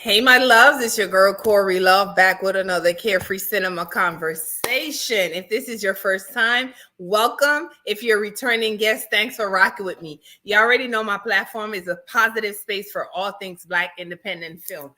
Hey, my loves, it's your girl Corey Love back with another Carefree Cinema Conversation. If this is your first time, welcome. If you're a returning guest, thanks for rocking with me. You already know my platform is a positive space for all things Black independent film.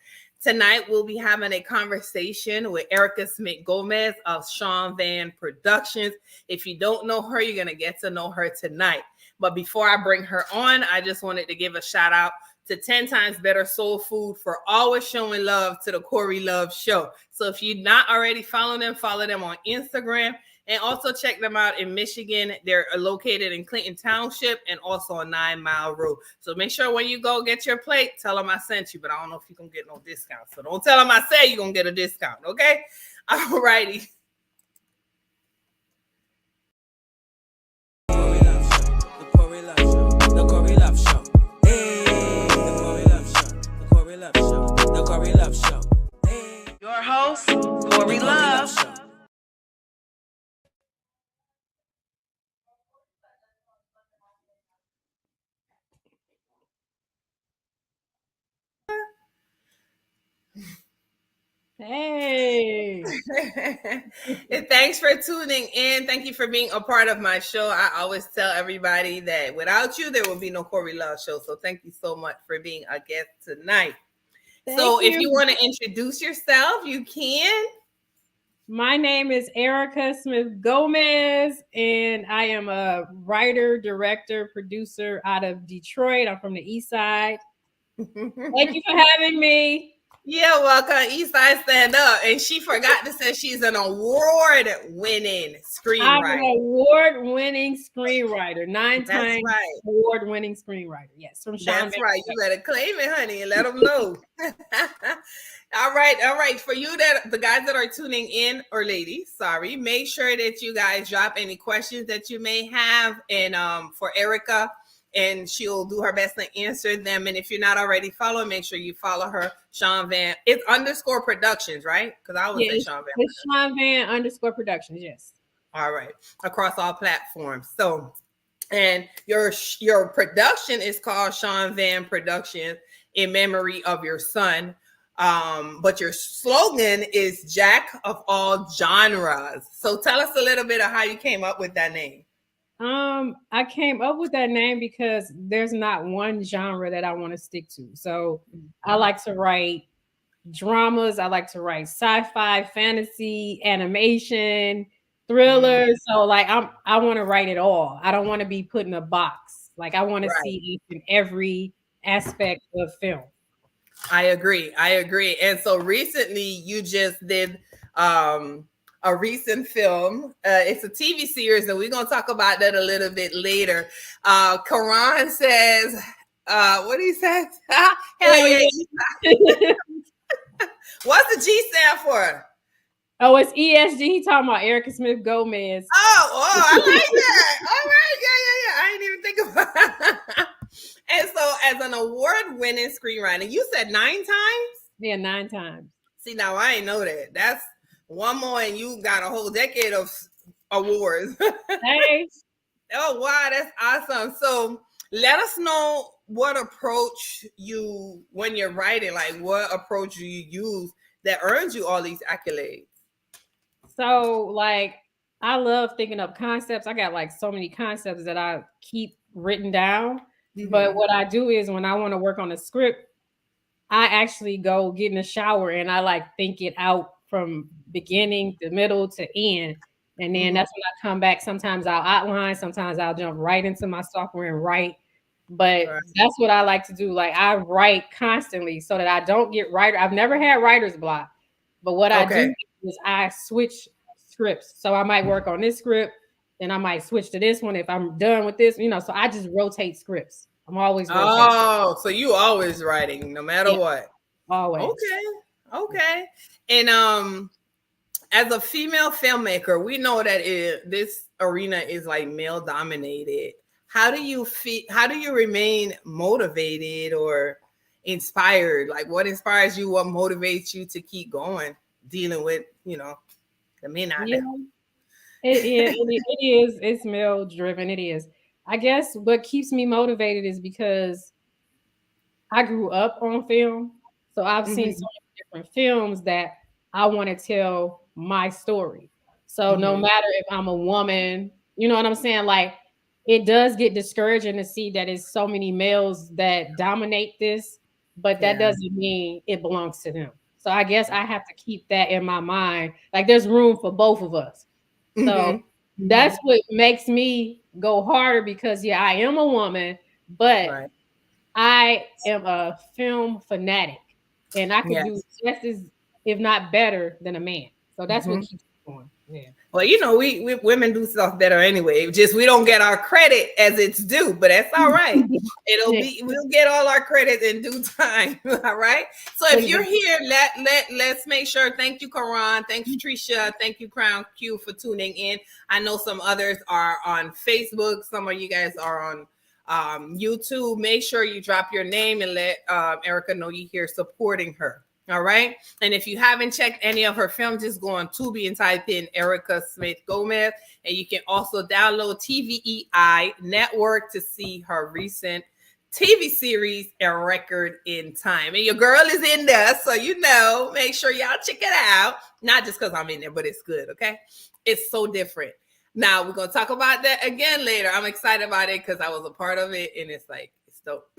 Tonight, we'll be having a conversation with Ericka Simth-Gomez of Sean Van Productions. If you don't know her, you're going to get to know her tonight. But before I bring her on, I just wanted to give a shout out to 10 Times Better Soul Food for always showing love to the Corey Love Show. So if you're not already following them, follow them on Instagram and also check them out in Michigan. They're located in Clinton Township and also on 9 Mile Road. So make sure when you go get your plate, tell them I sent you, but I don't know if you're going to get no discount. So don't tell them I said you're going to get a discount, okay? All righty. Your host, Corey Love. Hey. And thanks for tuning in. Thank you for being a part of my show. I always tell everybody that without you, there will be no Corey Love Show. So thank you so much for being a guest tonight. If you want to introduce yourself, you can. My name is Ericka Simth-Gomez, and I am a writer, director, producer out of Detroit. I'm from the East Side. Thank you for having me. Yeah, welcome. Eastside Stand Up. And she forgot to say she's an award-winning screenwriter. I'm an award-winning screenwriter. 9-time award-winning screenwriter. Yes, from Sean. That's right. You better claim it, honey, and let them know. All right. For you, the guys that are tuning in, or ladies, sorry, make sure that you guys drop any questions that you may have, and for Ericka, and she'll do her best to answer them. And if you're not already following, make sure you follow her, Sean Van. It's _ Productions, right? Because I always say Sean Van. It's Sean Van _ Productions, yes. All right, across all platforms. So, and your production is called Sean Van Productions in memory of your son. But your slogan is Jack of all genres. So tell us a little bit of how you came up with that name. I came up with that name because there's not one genre that I want to stick to. So I like to write dramas. I like to write sci-fi, fantasy, animation, thrillers. So like I want to write it all. I don't want to be put in a box. Like I want to see each and every aspect of film. I agree. And so recently you just did a recent film. It's a TV series, and we're going to talk about that a little bit later. Karan says, what he says? Hell yeah. What's the G stand for? Oh, it's ESG. He talking about Ericka Simth-Gomez. Oh, I like that. All right. Yeah. I didn't even think about it. And so as an award-winning screenwriter, you said 9 times? Yeah, 9 times. See, now I ain't know that. That's one more and you got a whole decade of awards. Hey. Oh, wow, that's awesome. So let us know what approach when you're writing, like what approach you use that earns you all these accolades. So like, I love thinking up concepts. I got like so many concepts that I keep written down. Mm-hmm. But what I do is when I want to work on a script, I actually go get in the shower and I like think it out from beginning to middle to end. And then that's when I come back. Sometimes I'll outline, sometimes I'll jump right into my software and write. But that's what I like to do. Like I write constantly so that I don't get writer. I've never had writer's block. But what I do is I switch scripts. So I might work on this script, then I might switch to this one if I'm done with this, so I just rotate scripts. I'm always rotating. Oh, so you always writing no matter what. Always. Okay. And as a female filmmaker, we know that this arena is like male dominated. How do you remain motivated or inspired? Like what inspires you? What motivates you to keep going, dealing with, the men out there? It is. It's male driven. It is. I guess what keeps me motivated is because I grew up on film. So I've seen so many different films that I want to tell my story. So no matter if I'm a woman, you know what I'm saying? Like it does get discouraging to see that it's so many males that dominate this, but that doesn't mean it belongs to them. So I guess I have to keep that in my mind. Like there's room for both of us. So that's what makes me go harder because yeah, I am a woman, but Right. I am a film fanatic and I could do Yes. just as, if not better, than a man. So that's what keeps me going. Yeah. Well, you know, we women do stuff better anyway. Just we don't get our credit as it's due, but that's all right. Yeah. We'll get all our credit in due time. All right. So if you're here, let's make sure. Thank you, Karan. Thanks, Tricia. Thank you, Crown Q, for tuning in. I know some others are on Facebook. Some of you guys are on YouTube. Make sure you drop your name and let Ericka know you're here supporting her. All right. And if you haven't checked any of her films, just go on Tubi and type in Ericka Simth-Gomez. And you can also download TVEI Network to see her recent TV series, A Record in Time. And your girl is in there. So, you know, make sure y'all check it out. Not just because I'm in there, but it's good. Okay. It's so different. Now, we're going to talk about that again later. I'm excited about it because I was a part of it. And it's like, it's dope.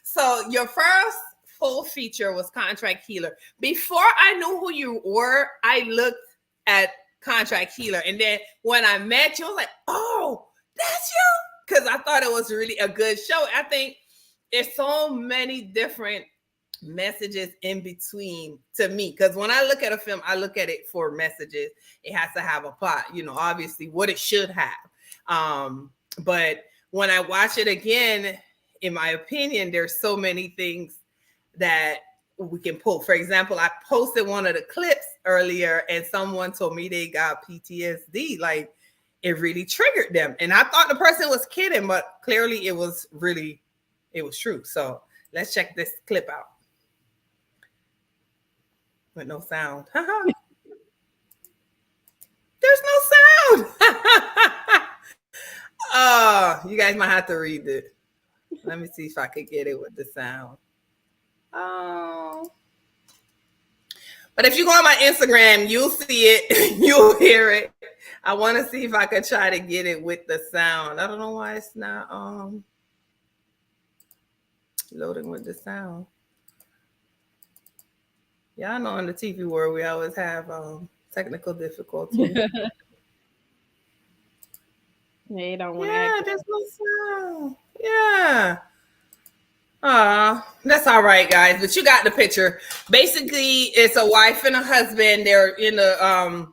So your first full feature was Contract Healer. Before I knew who you were, I looked at Contract Healer. And then when I met you, I was like, oh, that's you. Because I thought it was really a good show. I think there's so many different messages in between to me. Because when I look at a film, I look at it for messages. It has to have a plot, you know, obviously what it should have. But when I watch it again, in my opinion, there's so many things that we can pull. For example, I posted one of the clips earlier and someone told me they got PTSD. Like it really triggered them. And I thought the person was kidding, but clearly it was true. So let's check this clip out. With no sound. There's no sound. Oh, you guys might have to read it. Let me see if I could get it with the sound. Oh. But if you go on my Instagram, you'll see it. You'll hear it. I want to see if I could try to get it with the sound. I don't know why it's not loading with the sound. Yeah, I know in the TV world we always have technical difficulties. They don't want to. There's no sound. Yeah. That's all right, guys. But you got the picture. Basically, it's a wife and a husband. They're in the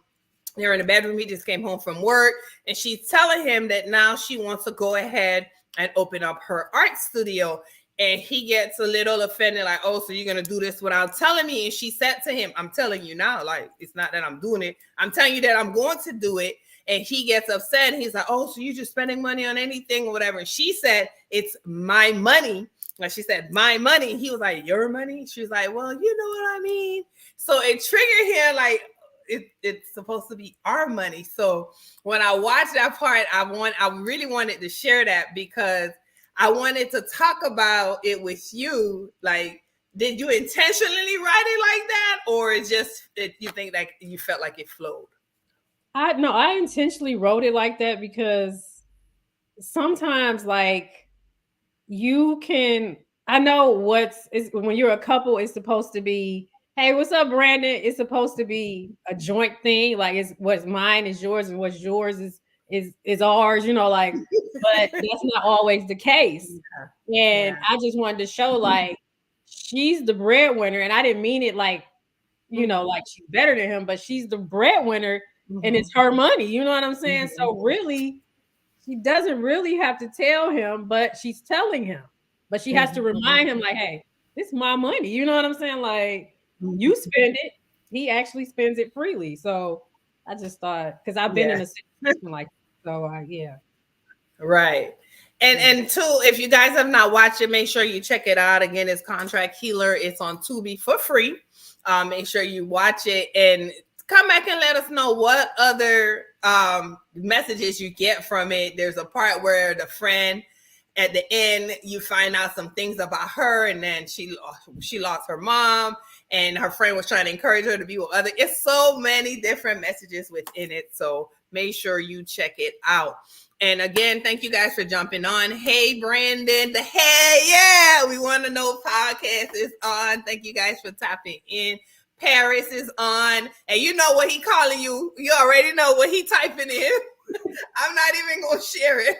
bedroom. He just came home from work, and she's telling him that now she wants to go ahead and open up her art studio. And he gets a little offended, like, oh, so you're gonna do this without telling me? And she said to him, I'm telling you now, like, it's not that I'm doing it. I'm telling you that I'm going to do it. And he gets upset. He's like, oh, so you're just spending money on anything or whatever. And she said, it's my money. Like she said, my money. He was like, your money? She was like, well, you know what I mean? So it triggered him like it's supposed to be our money. So when I watched that part, I really wanted to share that because I wanted to talk about it with you. Like, did you intentionally write it like that? Or it's just that you think that you felt like it flowed? I intentionally wrote it like that because sometimes like I know when you're a couple, it's supposed to be, hey, what's up, Brandon? It's supposed to be a joint thing. Like it's what's mine is yours and what's yours is ours, you know, like, but that's not always the case. And I just wanted to show like she's the breadwinner, and I didn't mean it like, you know, like she's better than him, but she's the breadwinner and it's her money. You know what I'm saying? So really, she doesn't really have to tell him, but she's telling him. But she has to remind him, like, hey, this is my money. You know what I'm saying? Like, you spend it. He actually spends it freely. So I just thought, because I've been in a situation like that. So yeah. Right. And two, if you guys have not watched it, make sure you check it out. Again, it's Contract Healer. It's on Tubi for free. Make sure you watch it and come back and let us know what other messages you get from it. There's a part where the friend at the end, you find out some things about her, and then she lost her mom, and her friend was trying to encourage her to be with other. It's so many different messages within it. So make sure you check it out. And again, thank you guys for jumping on. Hey, Brandon, we want to know podcast is on. Thank you guys for tapping in. Paris is on, and you know what he calling you. You already know what he typing in. I'm not even gonna share it.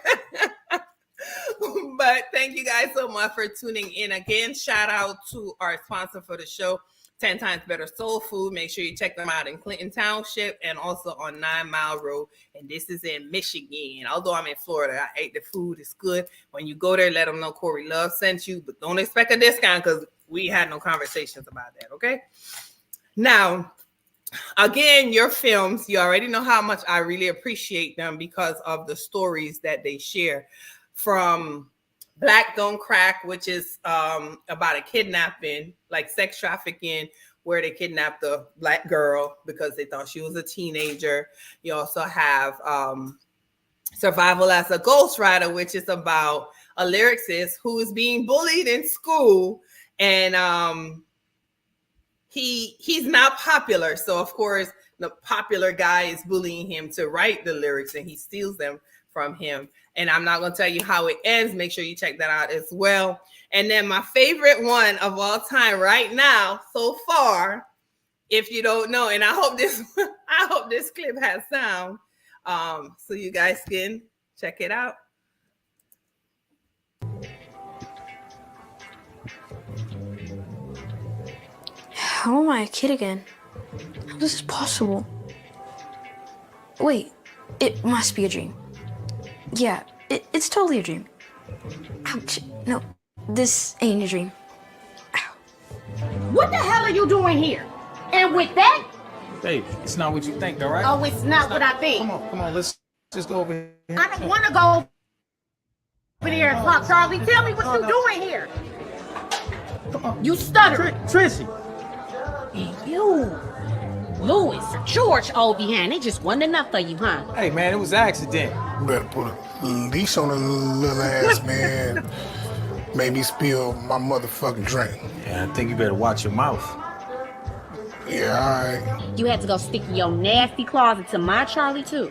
But thank you guys so much for tuning in. Again, shout out to our sponsor for the show, 10 Times Better Soul Food. Make sure you check them out in Clinton Township and also on 9 Mile Road. And this is in Michigan. Although I'm in Florida, I ate the food. It's good. When you go there, let them know Corey Love sent you. But don't expect a discount because we had no conversations about that, okay? Now, again, your films, you already know how much I really appreciate them because of the stories that they share. From Black Don't Crack, which is about a kidnapping, like sex trafficking, where they kidnapped a Black girl because they thought she was a teenager. You also have Survival as a Ghostwriter, which is about a lyricist who is being bullied in school, and he's not popular. So of course, the popular guy is bullying him to write the lyrics, and he steals them from him. And I'm not going to tell you how it ends. Make sure you check that out as well. And then my favorite one of all time right now, so far, if you don't know, and I hope this clip has sound, so you guys can check it out. How am I a kid again? How is this possible? Wait, it must be a dream. Yeah, it's totally a dream. Ouch. No, this ain't a dream. Ow. What the hell are you doing here? And with that? Babe, it's not what you think, all right? Oh, it's not what I think. Come on, let's just go over here. I don't want to go over there and talk, Charlie. Tell me what you doing here. You stutter. Tracy. And you, Louis, George, all behind. It just wasn't enough for you, huh? Hey, man, it was an accident. You better put a leash on a little ass man. Made me spill my motherfucking drink. Yeah, I think you better watch your mouth. Yeah, all right. You had to go stick your nasty claws into my Charlie, too.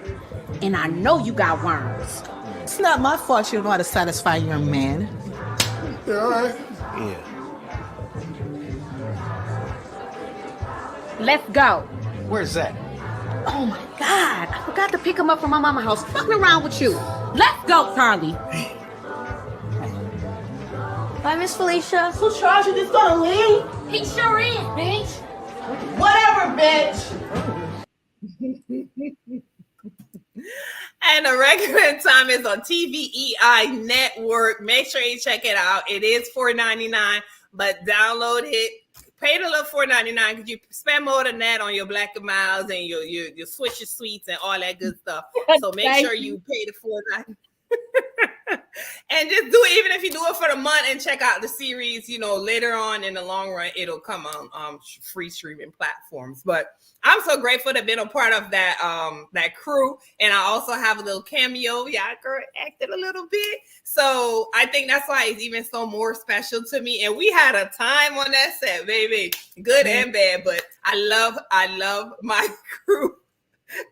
And I know you got worms. It's not my fault you don't know how to satisfy your man. Yeah, all right. Yeah. Let's go. Where's that? Oh my God, I forgot to pick him up from my mama's house. Fucking around with you. Let's go, Charlie. Bye, Miss Felicia. So Charles, you just gonna leave? He sure is, bitch. Whatever, bitch. And the regular time is on TVEI Network. Make sure you check it out. It is $4.99, but download it. Pay the little $4.99 because you spend more than that on your Black Miles and your Swisher Sweets and all that good stuff. So make sure you pay the $4.99. And just do it, even if you do it for the month and check out the series, later on in the long run, it'll come on free streaming platforms. But I'm so grateful to have been a part of that crew. And I also have a little cameo. Yeah, girl acted a little bit. So I think that's why it's even so more special to me. And we had a time on that set, baby. Good and bad. But I love my crew.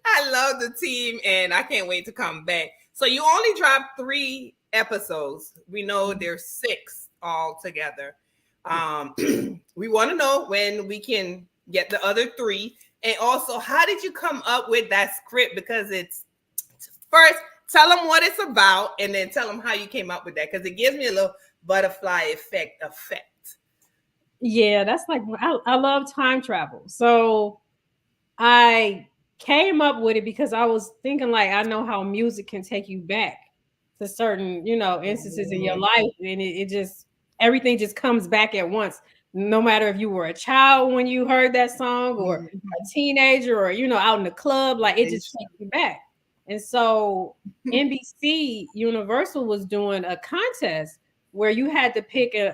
I love the team, and I can't wait to come back. So you only dropped 3 episodes. We know there's 6 all together. We want to know when we can get the other 3. And also, how did you come up with that script? Because it's, first, tell them what it's about, and then tell them how you came up with that. Because it gives me a little butterfly effect. Yeah, that's like, I love time travel. So I came up with it because I was thinking, like, I know how music can take you back to certain, instances in your life, and it just, everything just comes back at once. No matter if you were a child when you heard that song, or a teenager, or out in the club, like, it just takes you back. And so NBC Universal was doing a contest where you had to pick a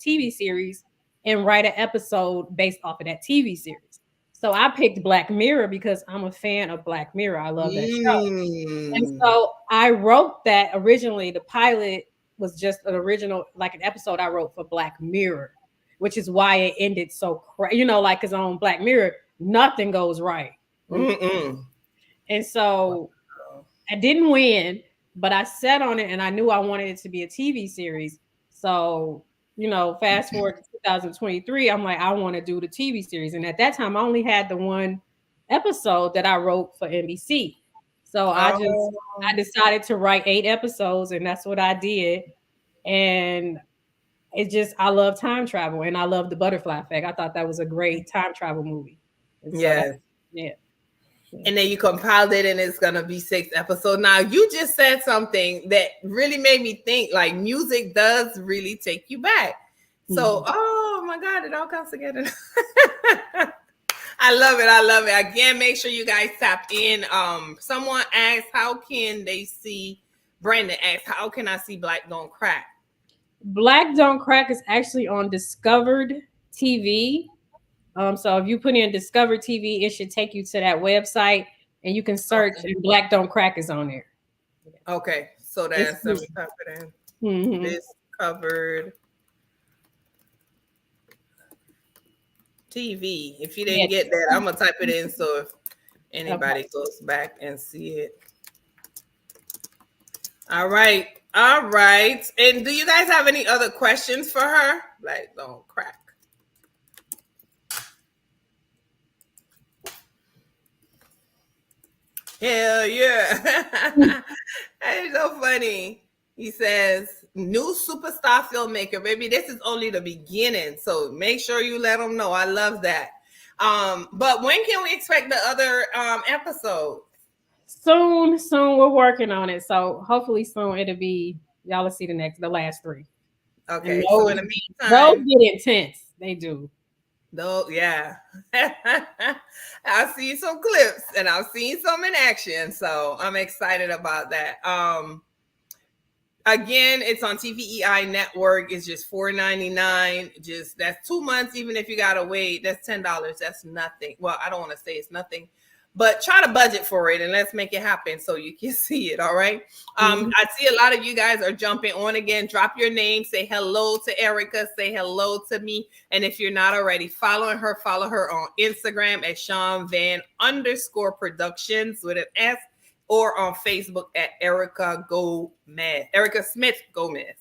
TV series and write an episode based off of that TV series. So I picked Black Mirror because I'm a fan of Black Mirror. I love that show. And so I wrote that originally, the pilot was just an original, like an episode I wrote for Black Mirror, which is why it ended so like, because on Black Mirror, nothing goes right. Mm-mm. And so I didn't win, but I sat on it and I knew I wanted it to be a TV series. So, fast forward to 2023, I'm like, I want to do the TV series. And at that time, I only had the one episode that I wrote for NBC. So I decided to write 8 episodes, and that's what I did. And I love time travel, and I love the Butterfly Effect. I thought that was a great time travel movie. Yeah. And then you compiled it, and it's gonna be 6 episodes. Now, you just said something that really made me think. Like, music does really take you back. So, oh my God, it all comes together. I love it. Again, make sure you guys tap in. Someone asked, how can they see? Brandon asked, how can I see Black Don't Crack? Black Don't Crack is actually on Discovered TV. So if you put in Discovered TV, it should take you to that website, and you can search, and Black Don't Crack is on there. Okay, so that's Discovered TV. If you didn't get that, I'm gonna type it in so if anybody goes back and see it. All right. And do you guys have any other questions for her? Black Don't Crack. Hell yeah. That is so funny. He says, new superstar filmmaker. Baby, this is only the beginning. So make sure you let them know. I love that. But when can we expect the other episode? Soon we're working on it. So hopefully soon y'all will see the last 3. Okay. So in the meantime, those get intense. They do. Though, yeah. I've seen some clips and I've seen some in action. So I'm excited about that. Again, it's on TVEI Network. It's just $4.99. That's 2 months. Even if you gotta wait, that's $10. That's nothing. Well, I don't want to say it's nothing, but try to budget for it and let's make it happen so you can see it. All right. I see a lot of you guys are jumping on again. Drop your name, say hello to Ericka, say hello to me. And if you're not already following her, follow her on Instagram at Sean_Van_Productions with an S, or on Facebook at Ericka Simth-Gomez.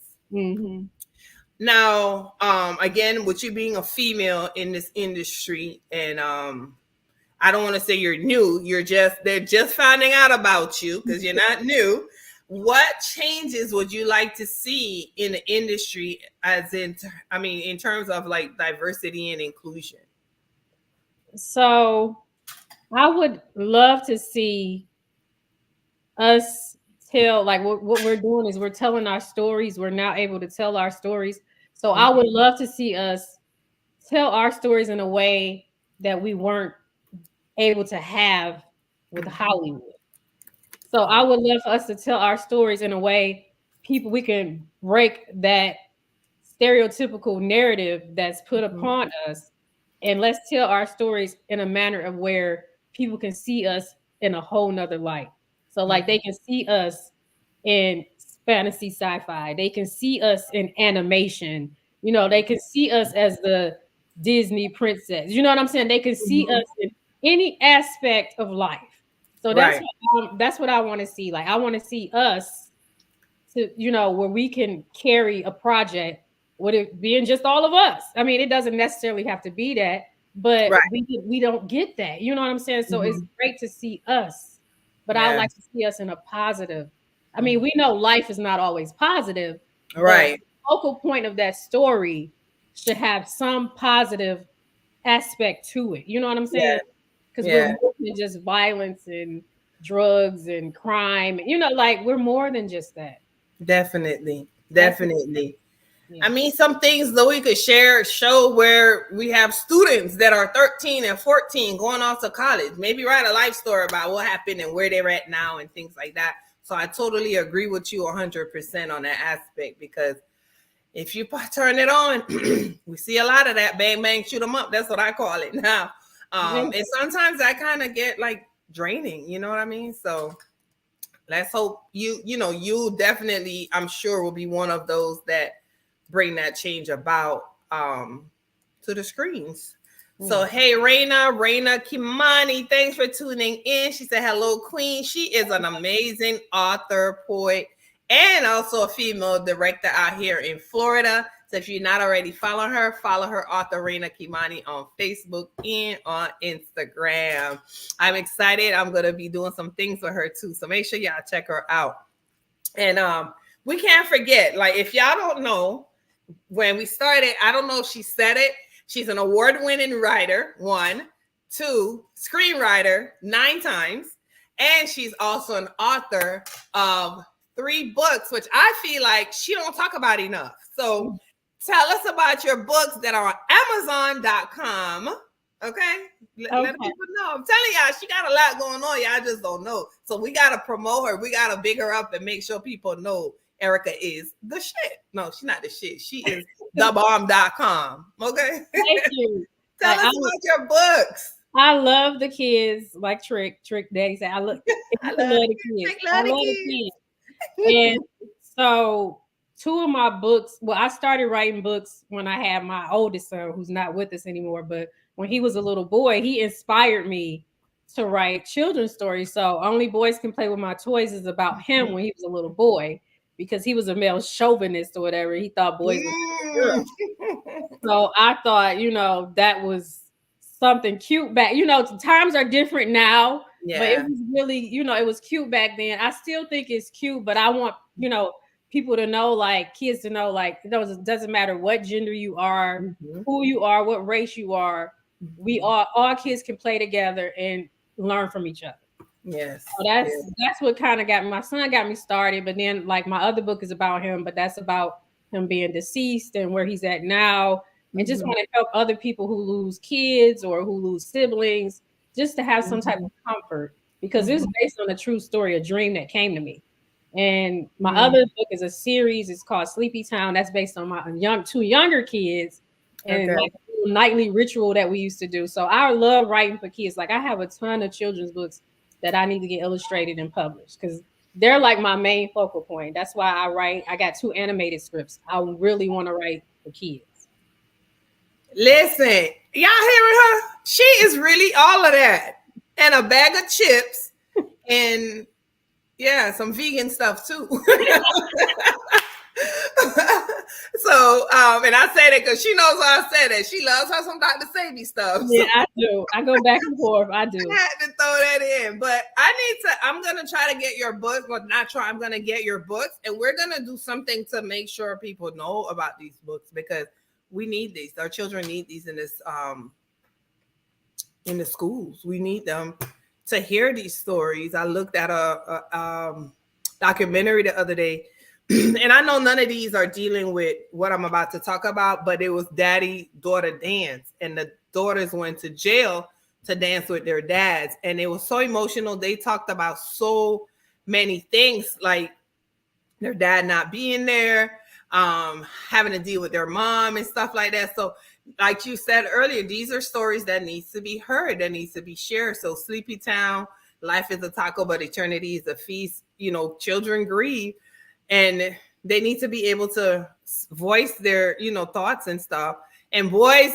Now, again, with you being a female in this industry, and I don't want to say you're new. They're just finding out about you because you're not new. What changes would you like to see in the industry, in terms of like diversity and inclusion? So I would love to see us tell, like, what we're doing is we're telling our stories. We're now able to tell our stories. So I would love to see us tell our stories in a way that we weren't able to have with Hollywood. So I would love for us to tell our stories in a way we can break that stereotypical narrative that's put upon us, and let's tell our stories in a manner of where people can see us in a whole nother light. So like they can see us in fantasy sci-fi, they can see us in animation, they can see us as the Disney princess. You know what I'm saying? They can see us in any aspect of life. So that's what I want to see. Like I want to see us to, where we can carry a project with it being just all of us. I mean, it doesn't necessarily have to be that, but we don't get that. You know what I'm saying? So it's great to see us, but I like to see us in a positive. I mean, we know life is not always positive. Right. The focal point of that story should have some positive aspect to it. You know what I'm saying? Because we're more than just violence and drugs and crime. Like we're more than just that. Definitely. Yeah. I mean, some things though we could show where we have students that are 13 and 14 going off to college, maybe write a life story about what happened and where they're at now and things like that. So I totally agree with you 100% on that aspect, because if you turn it on, we see a lot of that bang, bang, shoot 'em up. That's what I call it now. And sometimes I kind of get like draining, you know what I mean? So let's hope you definitely, I'm sure, will be one of those that bring that change about to the screens. So, hey, Raina Kimani, thanks for tuning in. She said, hello, Queen. She is an amazing author, poet, and also a female director out here in Florida. So if you're not already following her, follow her, author Raina Kimani, on Facebook and on Instagram. I'm excited. I'm going to be doing some things with her too. So make sure y'all check her out. And we can't forget, like, if y'all don't know, when we started, I don't know if she said it, she's an award-winning writer, 1, 2, screenwriter 9 times, and she's also an author of 3 books, which I feel like she don't talk about enough. So tell us about your books that are on Amazon.com. Okay? Let people know. I'm telling y'all, she got a lot going on. Y'all just don't know. So we got to promote her. We got to big her up and make sure people know Ericka is the shit. No, she's not the shit. She is thebomb.com. Okay? Thank you. Tell us about your books. I love the kids, like Trick Daddy said. I love the kids. I love the kids. And so 2 of my books, well, I started writing books when I had my oldest son, who's not with us anymore, but when he was a little boy, he inspired me to write children's stories. So Only Boys Can Play With My Toys is about him when he was a little boy, because he was a male chauvinist or whatever. He thought boys were girls. So I thought, that was something cute back. Times are different now, but it was really, it was cute back then. I still think it's cute, but I want, people to know, like kids to know, like, it doesn't matter what gender you are, who you are, what race you are. We all kids can play together and learn from each other. Yes. So that's what kind of my son got me started. But then, like, my other book is about him, but that's about him being deceased and where he's at now. And just want to help other people who lose kids or who lose siblings, just to have some type of comfort, because this is based on a true story, a dream that came to me. And my other book is a series. It's called Sleepy Town. That's based on my 2 younger kids and like a nightly ritual that we used to do. So I love writing for kids. Like, I have a ton of children's books that I need to get illustrated and published, because they're like my main focal point. That's why I write. I got 2 animated scripts. I really want to write for kids. Listen, y'all hearing her? She is really all of that, and a bag of chips, and some vegan stuff too. So, and I say that because she knows why I said that. She loves her some Dr. Sadie stuff. Yeah, I do. I go back and forth. I do. I had to throw that in, but I'm going to try to get your book. Well, not try. I'm going to get your books, and we're going to do something to make sure people know about these books, because we need these. Our children need these in the schools. We need them to hear these stories. I looked at a documentary the other day, and I know none of these are dealing with what I'm about to talk about, but it was daddy-daughter dance, and the daughters went to jail to dance with their dads, and it was so emotional. They talked about so many things, like their dad not being there, having to deal with their mom and stuff like that. So, like you said earlier, these are stories that needs to be heard, that needs to be shared. So Sleepy Town, life is a taco, but eternity is a feast. Children grieve, and they need to be able to voice their, thoughts and stuff. And boys,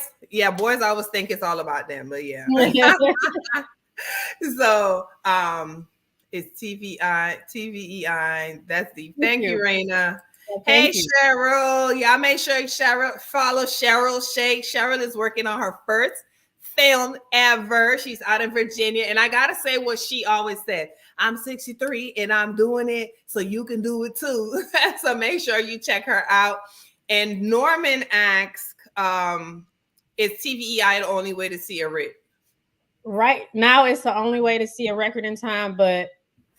boys, I always think it's all about them, but yeah. So, it's TVEI. That's the thank you, Raina. Hey, Cheryl. Y'all make sure Cheryl follow Cheryl Shake. Cheryl is working on her first film ever. She's out in Virginia. And I got to say what she always said. I'm 63 and I'm doing it, so you can do it too. So make sure you check her out. And Norman asks, is TVEI the only way to see a record? Right now, it's the only way to see a record in time, but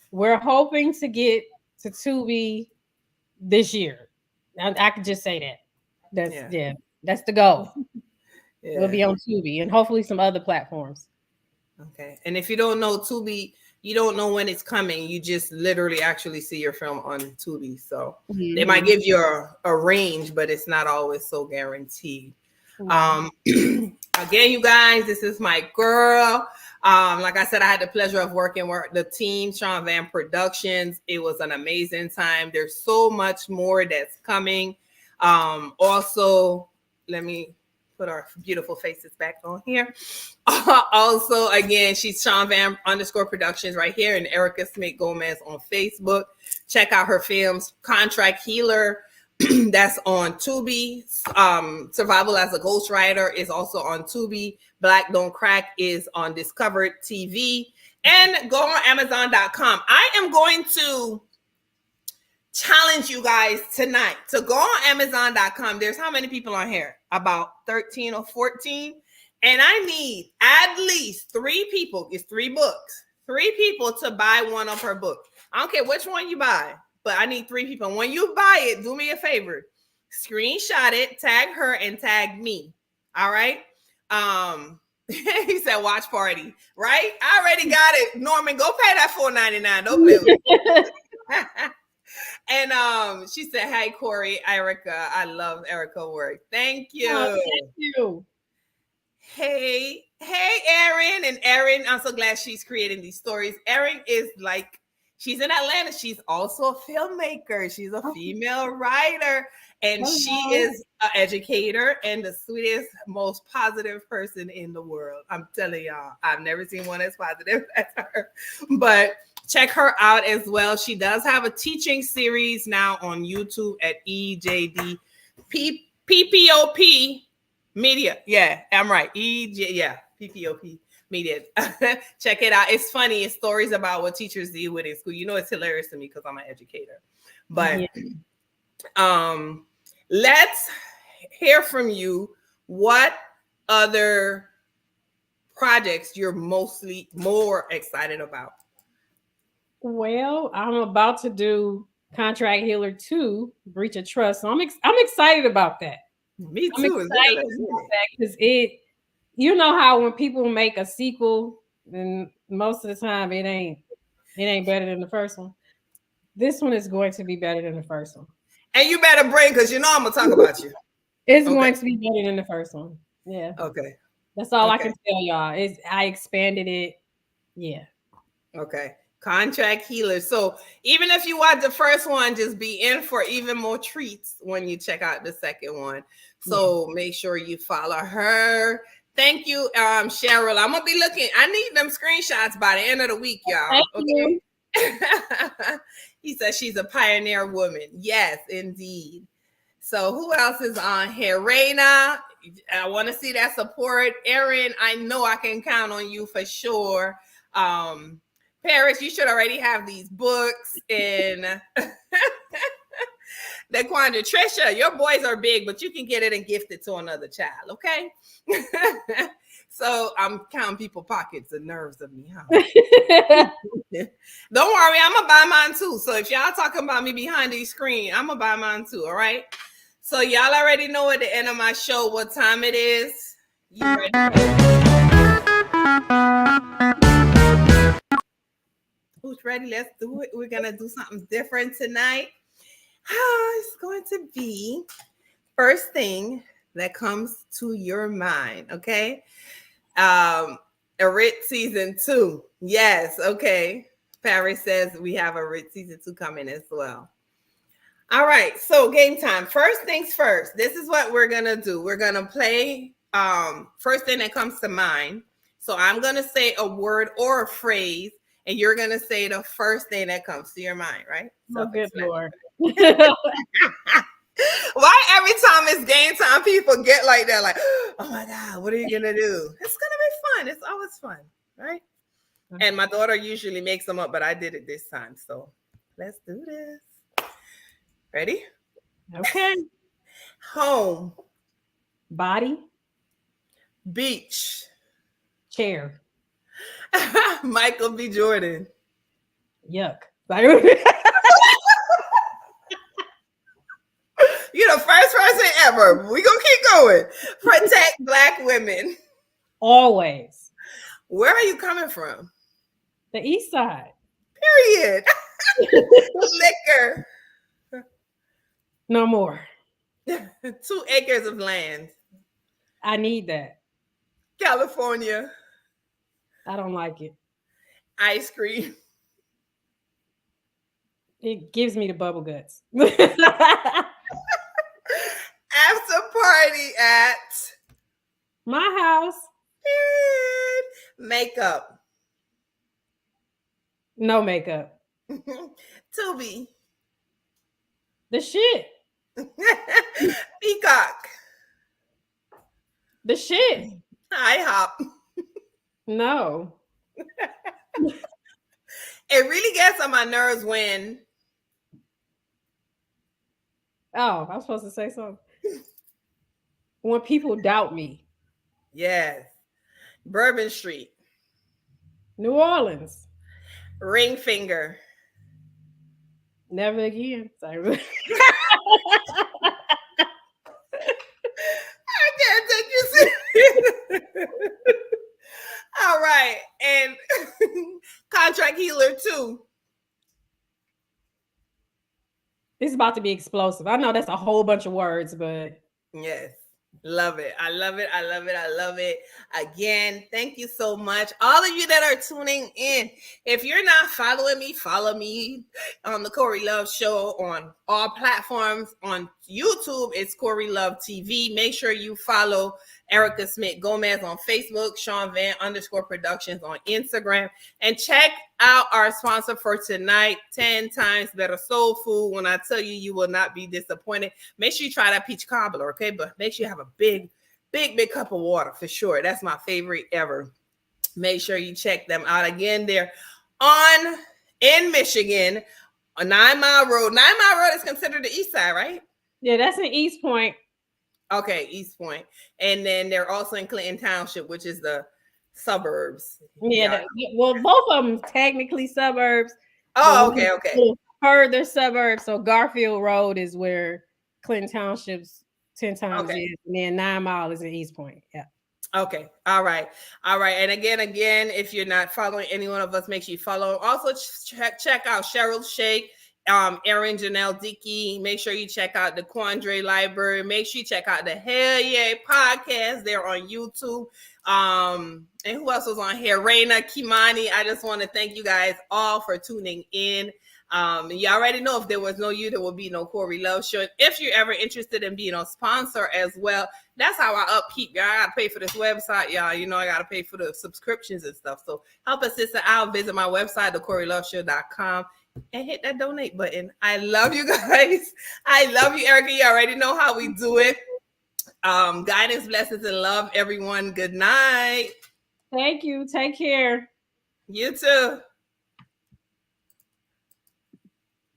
we're hoping to get to Tubi this year. I could just say that. That's the goal. We'll be on Tubi and hopefully some other platforms. Okay. And if you don't know Tubi, you don't know when it's coming. You just literally actually see your film on Tubi. So they might give you a range, but it's not always so guaranteed. Again, you guys, this is my girl. Like I said, I had the pleasure of working with the team, Sean Van Productions. It was an amazing time. There's so much more that's coming. Also, let me put our beautiful faces back on here. Also, again, she's Sean Van _ Productions right here, and Ericka Simth-Gomez on Facebook. Check out her films, Contract Healer. That's on Tubi. Survival as a Ghostwriter is also on Tubi. Black Don't Crack is on Discovered TV. And go on Amazon.com. I am going to challenge you guys tonight to go on Amazon.com. There's how many people on here? About 13 or 14. And I need at least 3 people. It's 3 books. 3 people to buy one of her books. I don't care which one you buy, but I need 3 people. When you buy it, do me a favor. Screenshot it, tag her, and tag me. All right? He said watch party, right? I already got it. Norman, go pay that $4.99. Don't play with it. And she said, "Hey, Corey, Ericka. I love Ericka work. Thank you. Oh, thank you. Hey, Erin. And Erin, I'm so glad she's creating these stories. Erin is like, she's in Atlanta. She's also a filmmaker. She's a female writer. And she is an educator and the sweetest, most positive person in the world. I'm telling y'all, I've never seen one as positive as her. But check her out as well. She does have a teaching series now on YouTube at EJD PPOP Media. Yeah, I'm right. PPOP Media. Check it out. It's funny. It's stories about what teachers deal with in school. You know, it's hilarious to me because I'm an educator. But let's hear from you. What other projects you're mostly more excited about? Well, I'm about to do Contract Healer 2, Breach of Trust. So I'm excited about that. Me I'm too. excited about that because you know how when people make a sequel, then most of the time it ain't better than the first one. This one is going to be better than the first one. And you better bring, because you know I'm gonna talk about you. It's going to be better than the first one. Yeah. Okay. That's all I can tell y'all. I expanded it. Yeah. Okay. Contract Healer. So even if you watch the first one, just be in for even more treats when you check out the second one. So make sure you follow her. Thank you, Cheryl. I'm gonna be looking. I need them screenshots by the end of the week, y'all. Thank you. He says she's a pioneer woman. Yes, indeed. So who else is on here? Raina, I want to see that support. Erin, I know I can count on you for sure. Paris, you should already have these books. And Daquandra, Trisha, your boys are big, but you can get it and gift it to another child, okay? So I'm counting people pockets, the nerves of me, huh? Don't worry, I'm gonna buy mine too. So if y'all talking about me behind the screen, I'm gonna buy mine too, all right? So y'all already know at the end of my show what time it is. You ready? Who's ready? Let's do it. We're gonna do something different tonight. It's going to be first thing that comes to your mind, okay? Ericka season 2. Yes, okay. Paris says we have Ericka season 2 coming as well. All right, so game time. First things first. This is what we're gonna do. We're gonna play first thing that comes to mind. So I'm gonna say a word or a phrase, and you're gonna say the first thing that comes to your mind, right? Oh, good Lord. Why every time it's game time, people get like that, like, oh my God, what are you gonna do? It's gonna be fun. It's always fun, right? And my daughter usually makes them up, but I did it this time. So let's do this. Ready? Okay. Home. Body. Beach. Chair. Michael B. Jordan. Yuck. You're the first person ever. We're gonna keep going. Protect Black women. Always. Where are you coming from? The East Side. Period. Liquor. No more. 2 acres of land. I need that. California. I don't like it. Ice cream. It gives me the bubble guts. After party at My house, makeup. no makeup. Tubi. The shit. Peacock. The shit. IHOP. No. It really gets on my nerves when Oh, I was supposed to say something. When people doubt me. yes. Bourbon Street. New Orleans. Ring finger. Never again. Sorry. I can't take you serious. All right. And contract healer too. It's about to be explosive. I know that's a whole bunch of words, but Yes. Love it. I love it. I love it. I love it. Again, thank you so much. All of you that are tuning in. If you're not following me, follow me on the Corey Love Show on all platforms. On YouTube, it's Corey Love TV. Make sure you follow Ericka Simth-Gomez on Facebook, Sean Van _Productions on Instagram, and check out our sponsor for tonight, 10 times better soul food. When I tell you, you will not be disappointed. Make sure you try that peach cobbler, okay? But make sure you have a big cup of water for sure. That's my favorite ever. Make sure you check them out. Again, they're in Michigan, on 9 Mile Road. 9 Mile Road is considered the east side, right? yeah, that's in East Point. Okay, East Point. And then they're also in Clinton Township, which is the suburbs. Yeah, well, both of them technically suburbs. Oh, okay. Further suburbs. So Garfield Road is where Clinton Township's 10 times is, and then 9 Mile is in East Point. Yeah. Okay. All right. And again, if you're not following any one of us, make sure you follow. Also, check out Cheryl Shake, Erin Janelle Dickey. Make sure you check out the Quandre Library. Make sure you check out the Hell Yeah podcast. They're on YouTube. And who else was on here? Raina Kimani. I just want to thank you guys all for tuning in. You already know if there was no you, there would be no Corey Love Show. If you're ever interested in being a sponsor as well, that's how I upkeep. Y'all, I gotta pay for this website, y'all. You know, I gotta pay for the subscriptions and stuff. So help a sister out. Visit my website, thecoreyloveshow.com, and hit that donate button. I love you guys. I love you, Ericka. You already know how we do it. Guidance, blessings, and love, everyone. Good night. Thank you. Take care. You too.